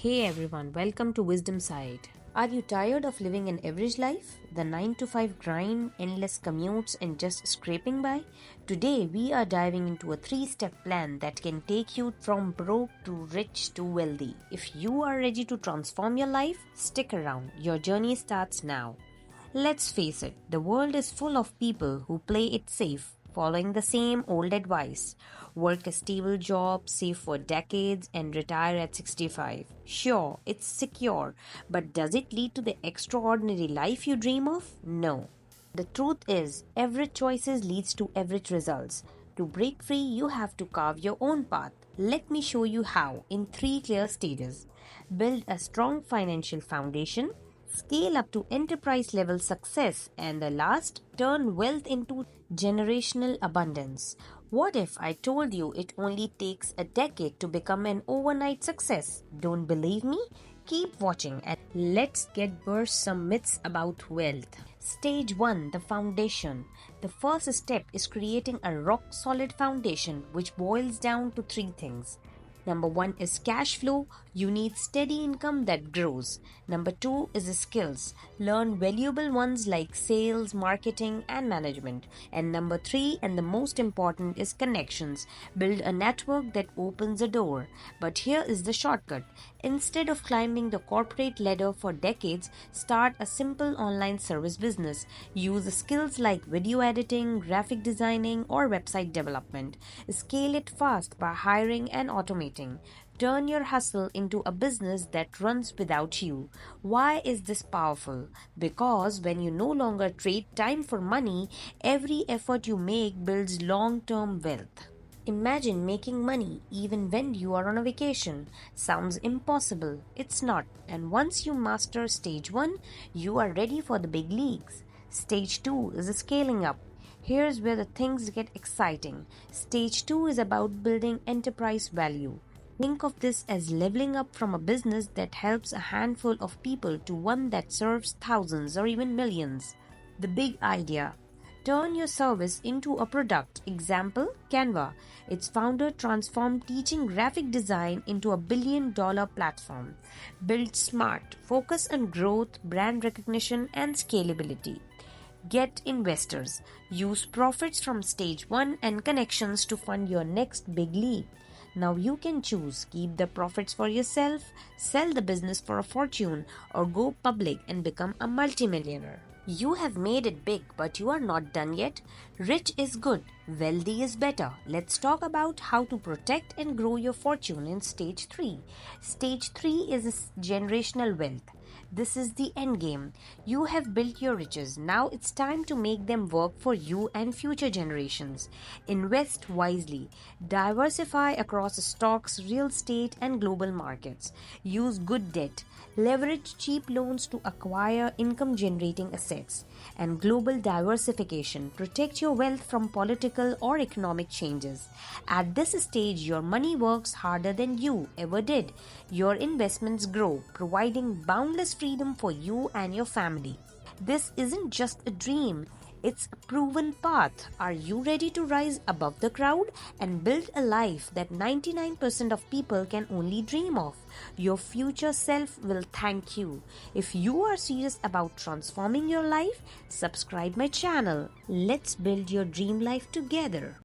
Hey everyone, welcome to Wisdom Side. Are you tired of living an average life? The 9 to 5 grind, endless commutes, and just scraping by? Today we are diving into a 3-step plan that can take you from broke to rich to wealthy. If you are ready to transform your life, stick around. Your journey starts now. Let's face it, the world is full of people who play it safe, following the same old advice. Work a stable job, save for decades, and retire at 65. Sure, it's secure, but does it lead to the extraordinary life you dream of? No. The truth is, average choices leads to average results. To break free, you have to carve your own path. Let me show you how in 3 clear stages. Build a strong financial foundation, scale up to enterprise level success, and the last, turn wealth into generational abundance. What if I told you it only takes a decade to become an overnight success? Don't believe me? Keep watching and let's get burst some myths about wealth. Stage 1, the foundation. The first step is creating a rock solid foundation, which boils down to 3 things. Number 1 is cash flow. You need steady income that grows. Number 2 is the skills. Learn valuable ones like sales, marketing, and management. And number 3, and the most important, is connections. Build a network that opens a door. But here is the shortcut. Instead of climbing the corporate ladder for decades, start a simple online service business. Use skills like video editing, graphic designing, or website development. Scale it fast by hiring and automating. Turn your hustle into a business that runs without you. Why is this powerful? Because when you no longer trade time for money, every effort you make builds long-term wealth. Imagine making money even when you are on a vacation. Sounds impossible. It's not. And once you master stage 1, you are ready for the big leagues. Stage 2 is scaling up. Here's where the things get exciting. Stage 2 is about building enterprise value. Think of this as leveling up from a business that helps a handful of people to one that serves thousands or even millions. The big idea. Turn your service into a product. Example, Canva. Its founder transformed teaching graphic design into a billion-dollar platform. Build smart. Focus on growth, brand recognition, and scalability. Get investors. Use profits from stage 1 and connections to fund your next big leap. Now you can choose, keep the profits for yourself, sell the business for a fortune, or go public and become a multimillionaire. You have made it big, but you are not done yet. Rich is good, wealthy is better. Let's talk about how to protect and grow your fortune in stage 3. Stage 3 is generational wealth. This is the end game. You have built your riches. Now it's time to make them work for you and future generations. Invest wisely. Diversify across stocks, real estate, and global markets. Use good debt. Leverage cheap loans to acquire income-generating assets. And global diversification. Protect your wealth from political or economic changes. At this stage, your money works harder than you ever did. Your investments grow, providing boundless freedom for you and your family. This isn't just a dream, it's a proven path. Are you ready to rise above the crowd and build a life that 99% of people can only dream of? Your future self will thank you. If you are serious about transforming your life, subscribe my channel. Let's build your dream life together.